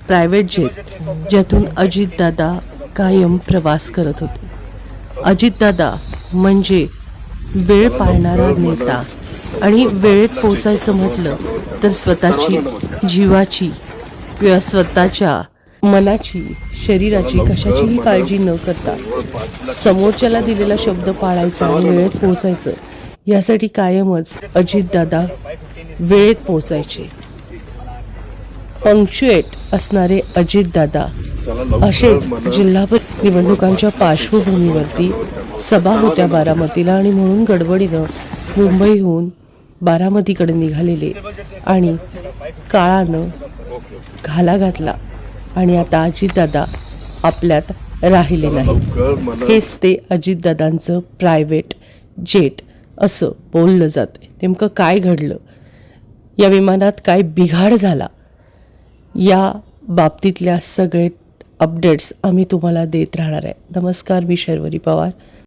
Private jet ज्यातून अजितदादा कायम प्रवास करत होते. अजितदादा म्हणजे वेळ पाळणारा नेता आणि वेळेत पोचायचं म्हटलं तर स्वतःची जीवाची किंवा स्वतःच्या मनाची शरीराची कशाचीही काळजी न करता समोरच्याला दिलेला शब्द पाळायचा आणि वेळेत पोचायचं यासाठी कायमच अजितदादा वेळेत पोचायचे. पंक्च्युएट असणारे अजितदादा असेच जिल्हा निवडणुकांच्या पार्श्वभूमीवरती सभा होत्या बारामतीला आणि म्हणून गडबडीनं मुंबईहून बारामतीकडे निघालेले आणि काळानं घाला घातला आणि आता अजितदादा आपल्यात राहिले नाही. हेच ते अजितदादांचं प्रायव्हेट जेट असं बोललं जातं. नेमकं काय घडलं, या विमानात काय बिघाड झाला, या बाबतीतल्या सगळे अपडेट्स आम्ही तुम्हाला देत राहणार आहे. नमस्कार, मी शर्वरी पवार.